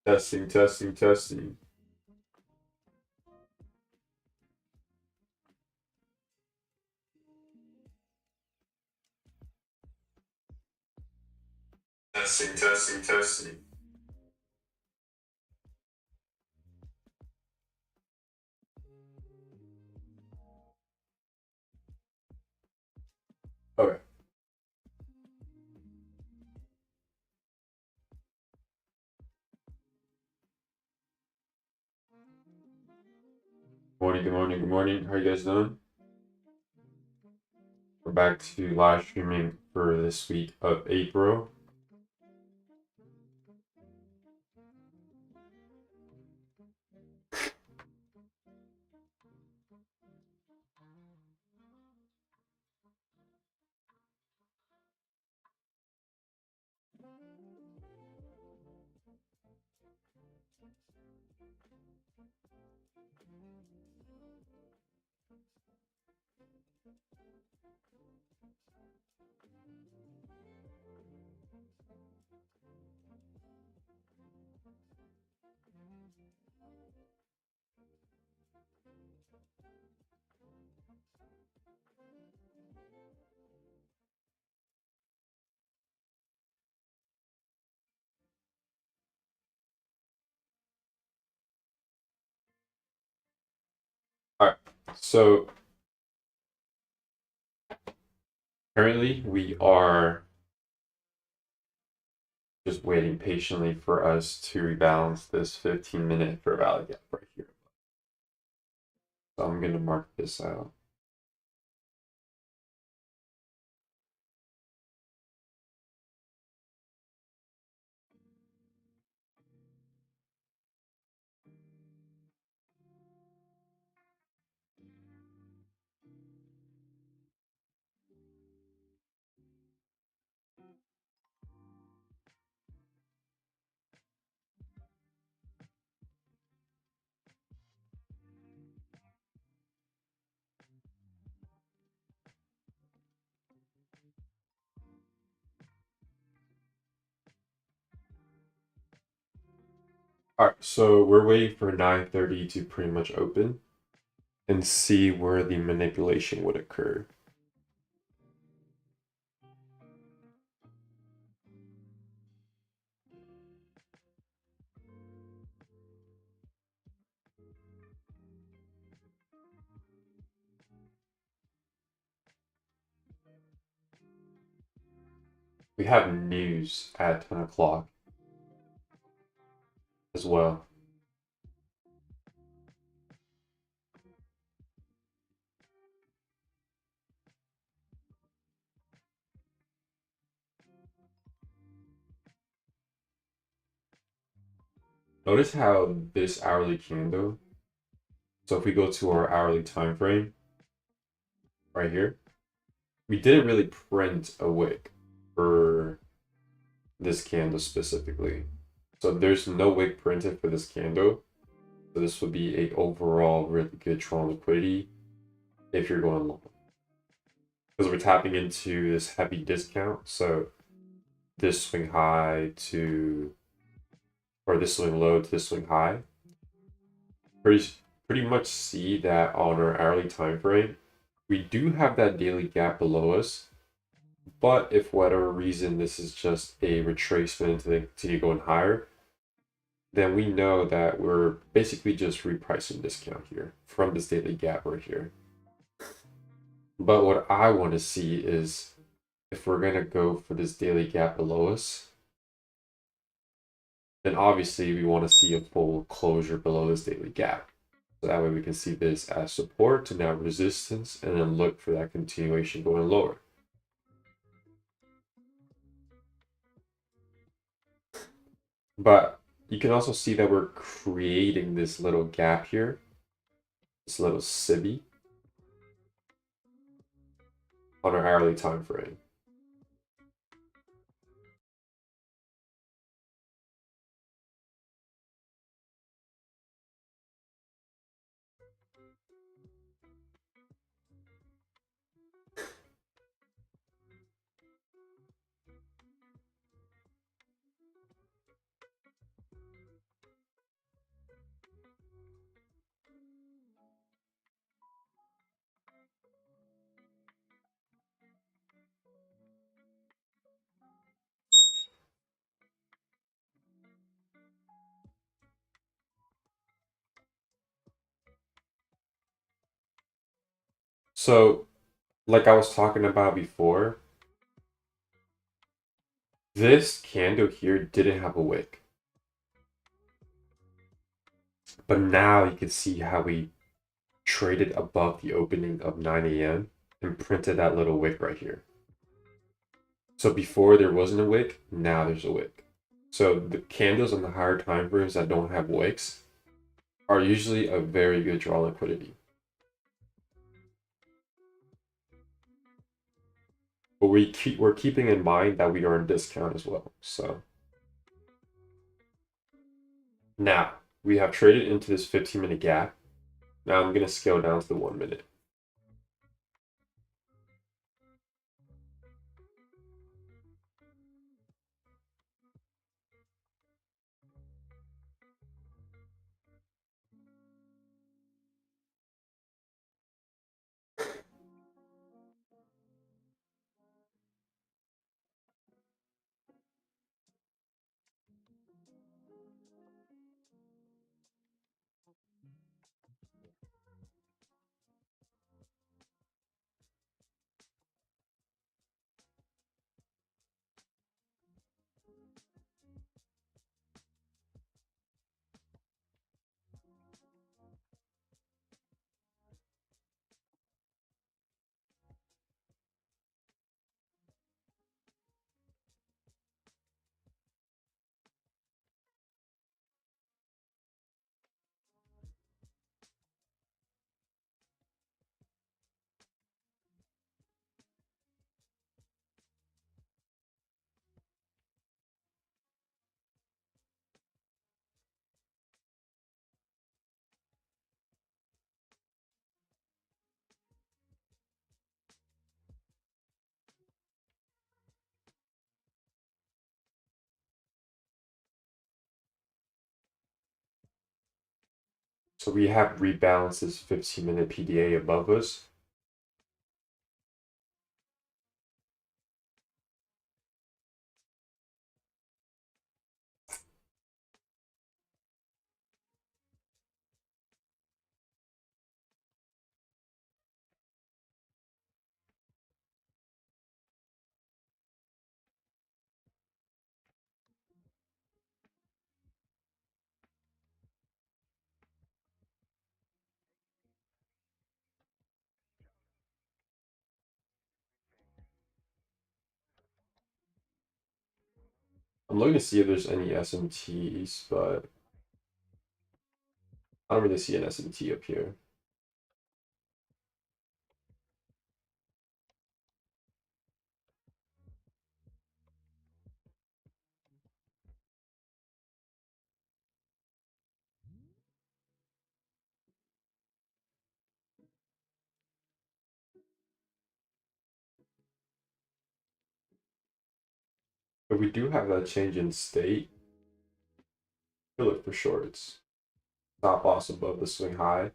Testing, testing, testing. Testing, testing, testing. Okay. Morning, good morning, good morning. How are you guys doing? We're back to live streaming for this week of April. All right. So currently we are just waiting patiently for us to rebalance this 15-minute fair value gap right here. So I'm going to mark this out. All right, so we're waiting for 9:30 to pretty much open and see where the manipulation would occur. We have news at 10 o'clock as well. Notice how this hourly candle, so if we go to our hourly time frame right here, we didn't really print a wick for this candle specifically. So there's no wick printed for this candle. So this would be a overall really good strong liquidity if you're going long. Because we're tapping into this heavy discount. So this swing high to, or this swing low to this swing high. Pretty much see that on our hourly time frame. We do have that daily gap below us. But if for whatever reason this is just a retracement to continue going higher, then we know that we're basically just repricing discount here from this daily gap right here. But what I want to see is if we're going to go for this daily gap below us, then obviously we want to see a full closure below this daily gap. So that way we can see this as support to now resistance and then look for that continuation going lower. But you can also see that we're creating this little gap here, this little sibby on our hourly time frame. So, like I was talking about before, this candle here didn't have a wick. But now you can see how we traded above the opening of 9 a.m. and printed that little wick right here. So before there wasn't a wick, now there's a wick. So the candles on the higher time frames that don't have wicks are usually a very good draw liquidity. But we're keeping in mind that we are in discount as well. So now we have traded into this 15-minute gap. Now I'm going to scale down to the 1 minute. So we have rebalanced this 15-minute PDA above us. I'm looking to see if there's any SMTs, but I don't really see an SMT up here. But we do have that change in state. We look for shorts. Stop loss above the swing high.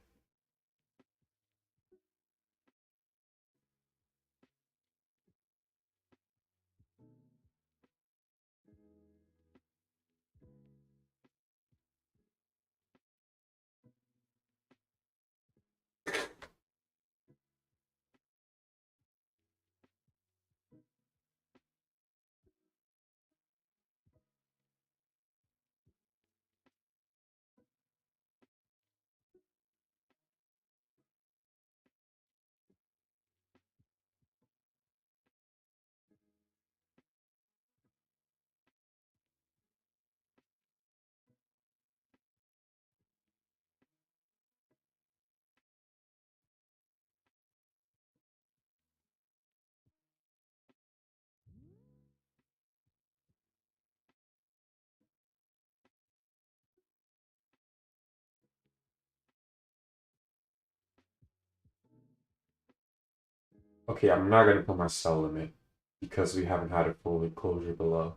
Okay, I'm not gonna put my sell limit because we haven't had a full closure below.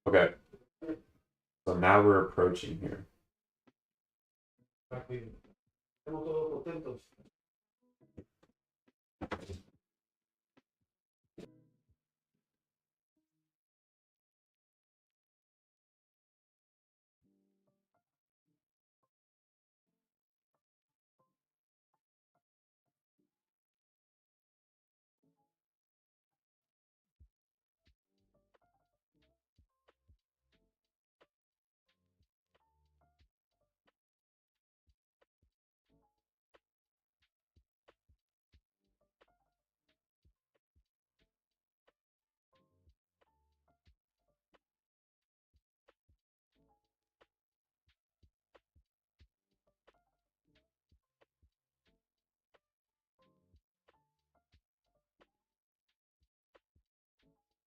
Okay, So now we're approaching here.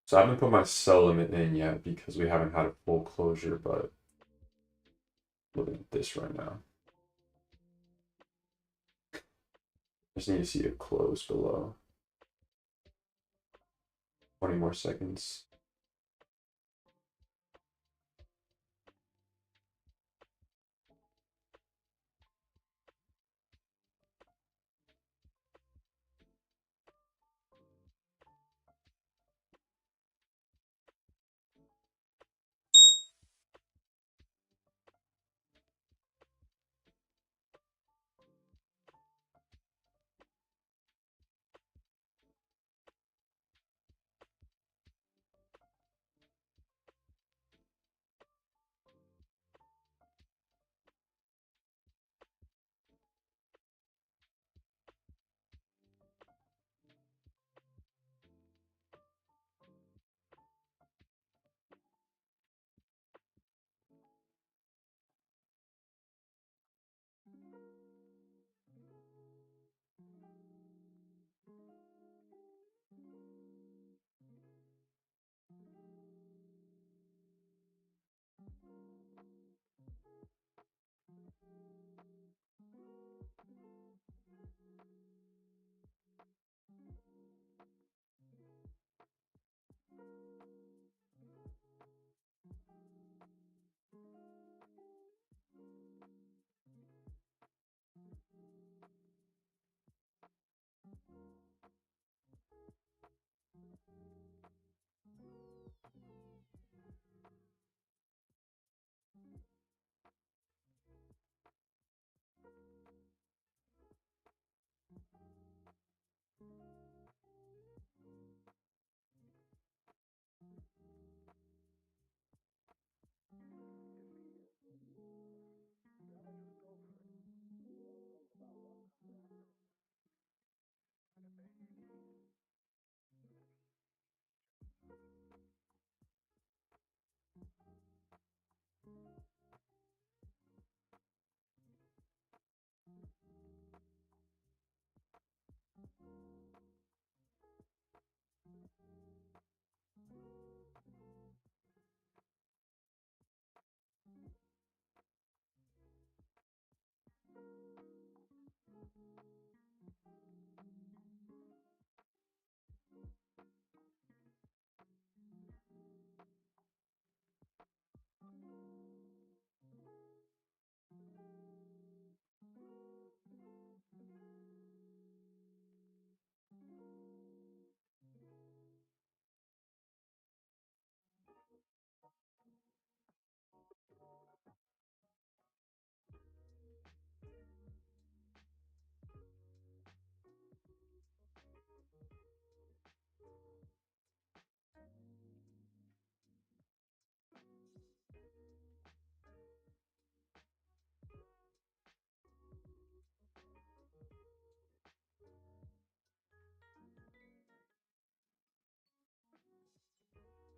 So I haven't put my sell limit in yet because we haven't had a full closure, but look at this right now. Just need to see it close below. 20 more seconds.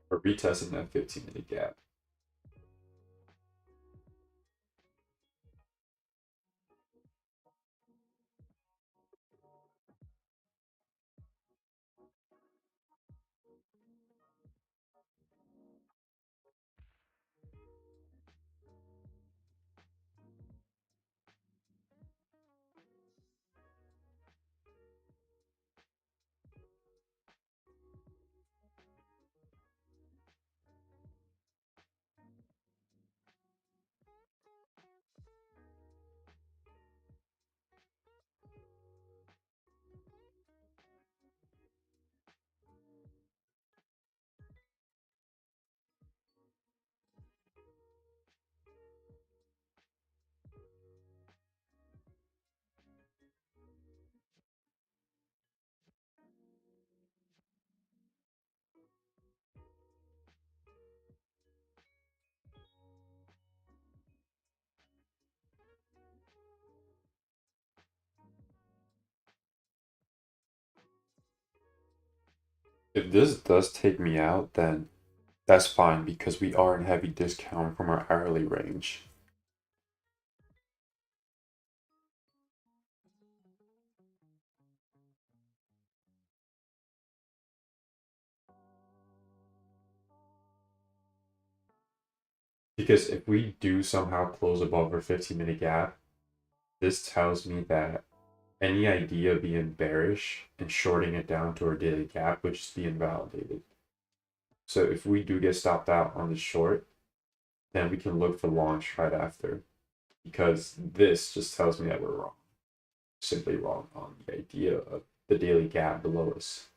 We're retesting that 15-minute gap. If this does take me out, then that's fine because we are in heavy discount from our hourly range. Because if we do somehow close above our 15-minute gap, this tells me that any idea of being bearish and shorting it down to our daily gap would just be invalidated. So if we do get stopped out on the short, then we can look for longs right after. Because this just tells me that we're wrong. Simply wrong on the idea of the daily gap below us.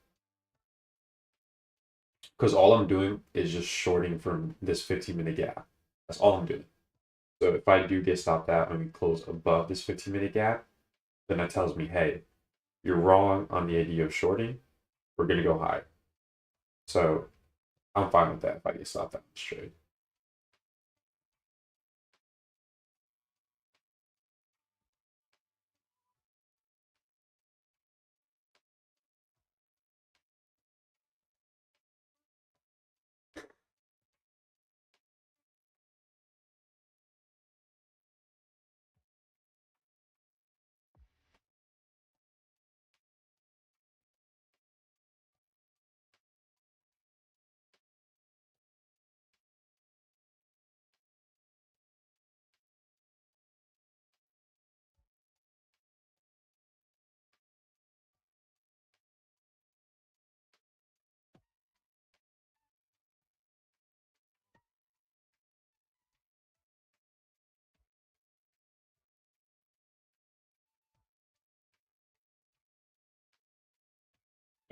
Because all I'm doing is just shorting from this 15-minute gap. That's all I'm doing. So if I do get stopped out and we close above this 15-minute gap, then that tells me, hey, you're wrong on the idea of shorting. We're going to go higher. So I'm fine with that if I get stopped out straight.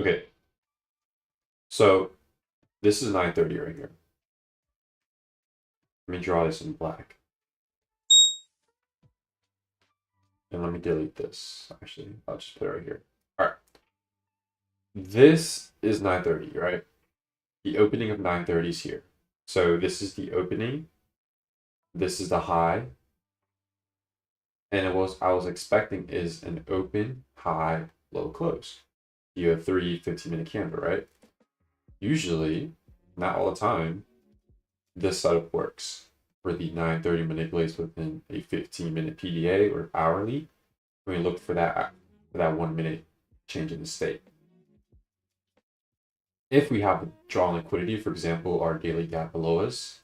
Okay, so this is 9:30 right here. Let me draw this in black. And let me delete this. Actually, I'll just put it right here. All right. This is 9:30, right? The opening of 9:30 is here. So this is the opening. This is the high. And I was expecting is an open, high, low close. You have 15-minute candle, right? Usually, not all the time, this setup works. Where the 9:30 manipulates within a 15-minute PDA or hourly. We look for that 1 minute change in the state. If we have drawn liquidity, for example, our daily gap below us,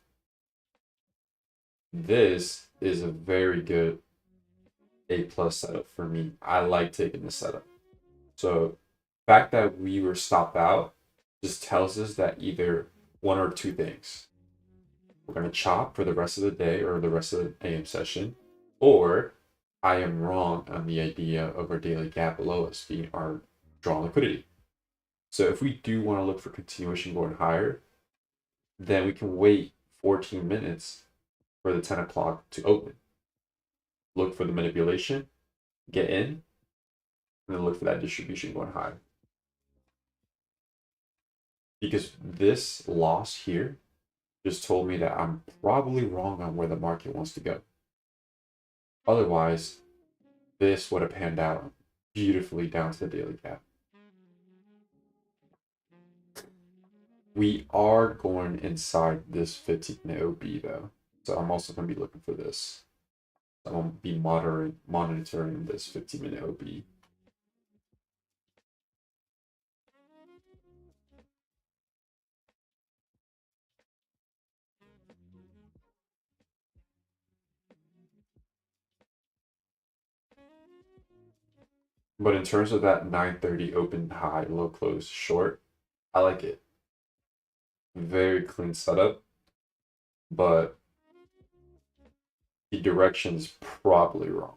this is a very good A plus setup for me. I like taking this setup. So the fact that we were stopped out just tells us that either one or two things. We're going to chop for the rest of the day or the rest of the AM session, or I am wrong on the idea of our daily gap below us being our drawn liquidity. So if we do want to look for continuation going higher, then we can wait 14 minutes for the 10 o'clock to open. Look for the manipulation, get in, and then look for that distribution going higher. Because this loss here just told me that I'm probably wrong on where the market wants to go. Otherwise, this would have panned out beautifully down to the daily gap. We are going inside this 15-minute OB though. So I'm also going to be looking for this. I'm going to be monitoring this 15-minute OB. But in terms of that 9:30 open high, low close short, I like it. Very clean setup, but the direction is probably wrong.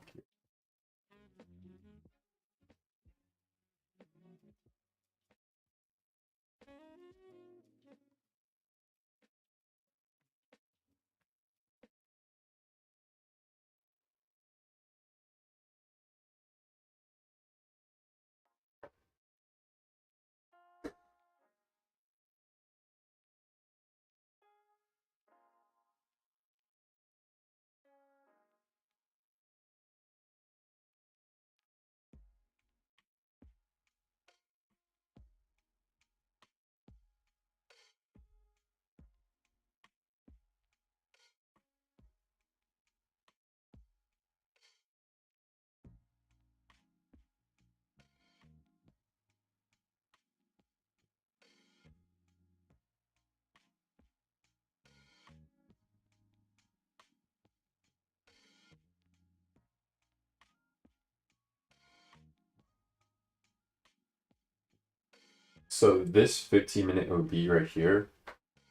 So this 15-minute OB right here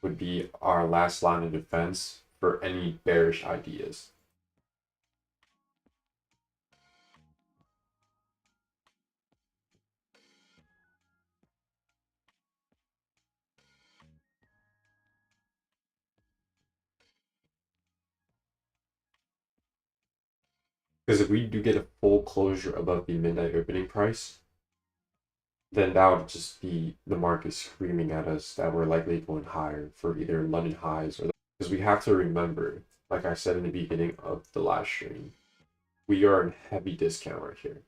would be our last line of defense for any bearish ideas. Because if we do get a full closure above the midnight opening price, then that would just be the market screaming at us that we're likely going higher for either London highs or because we have to remember, like I said in the beginning of the last stream, we are in heavy discount right here.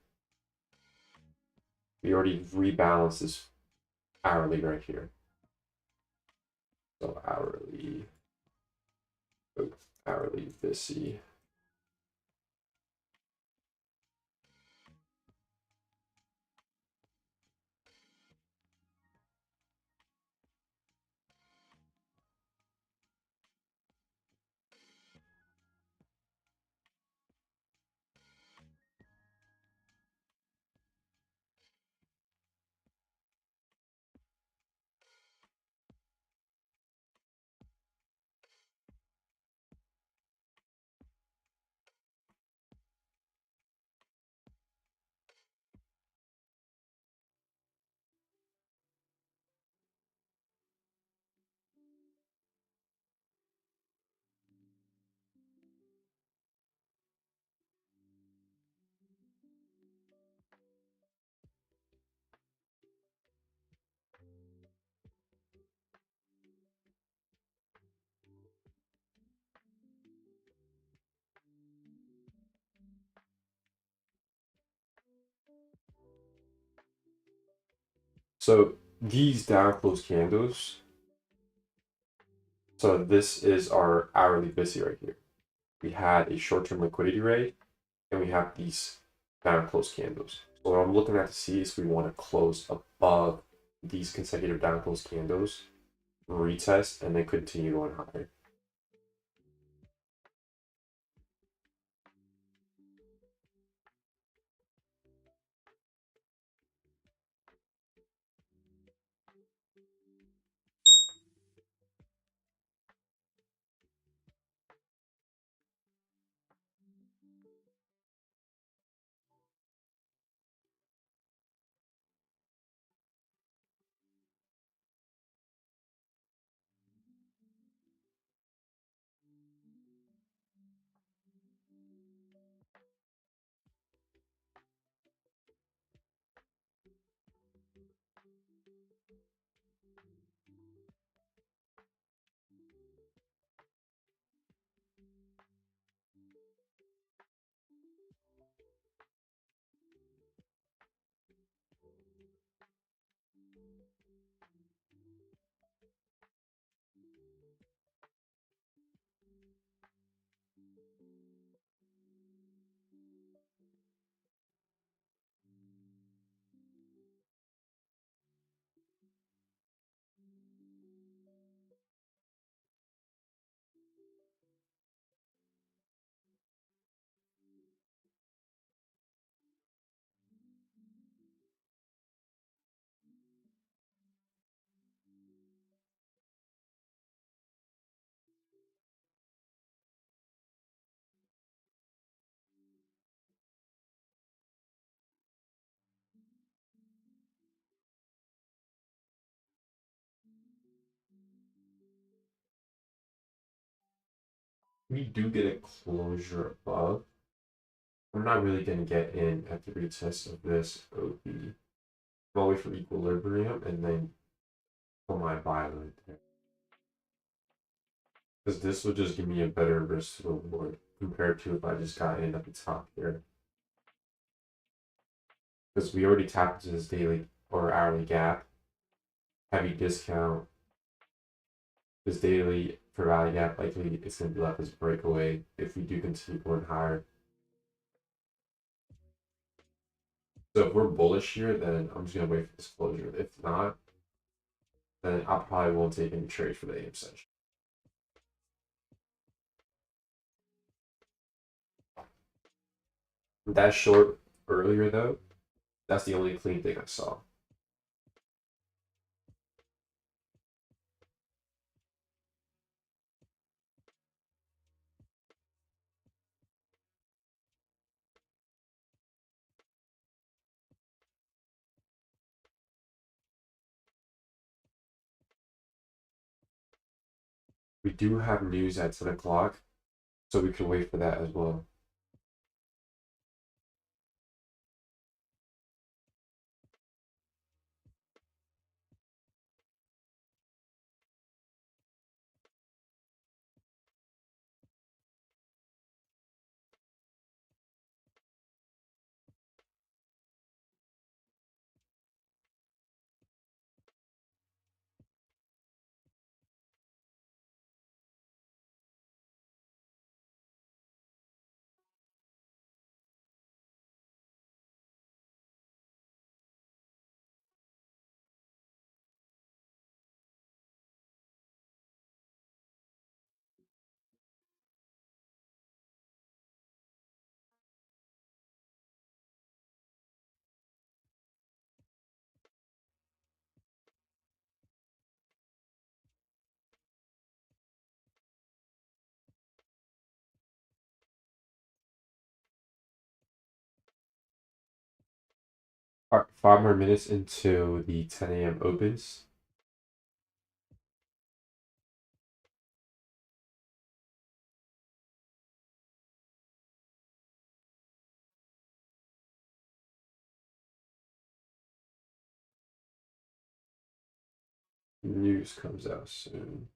We already rebalanced this hourly right here. So hourly, hourly VISI. So these down close candles, so this is our hourly VISI right here. We had a short-term liquidity rate, and we have these down close candles. So what I'm looking at to see is we want to close above these consecutive down close candles, retest, and then continue going higher. We do get a closure above. I'm not really going to get in at the retest of this OB. I'll wait for equilibrium and then put my buy line there. Because this would just give me a better risk to reward compared to if I just got in at the top here. Because we already tapped into this daily or hourly gap, heavy discount. This daily for value gap likely it's going to be left as breakaway if we do continue going higher. So if we're bullish here, then I'm just going to wait for this closure. If not, then I probably won't take any trades for the AM session. That short earlier though, that's the only clean thing I saw. We do have news at 10 o'clock, so we can wait for that as well. All right, 5 more minutes until the 10 a.m. opens. News comes out soon.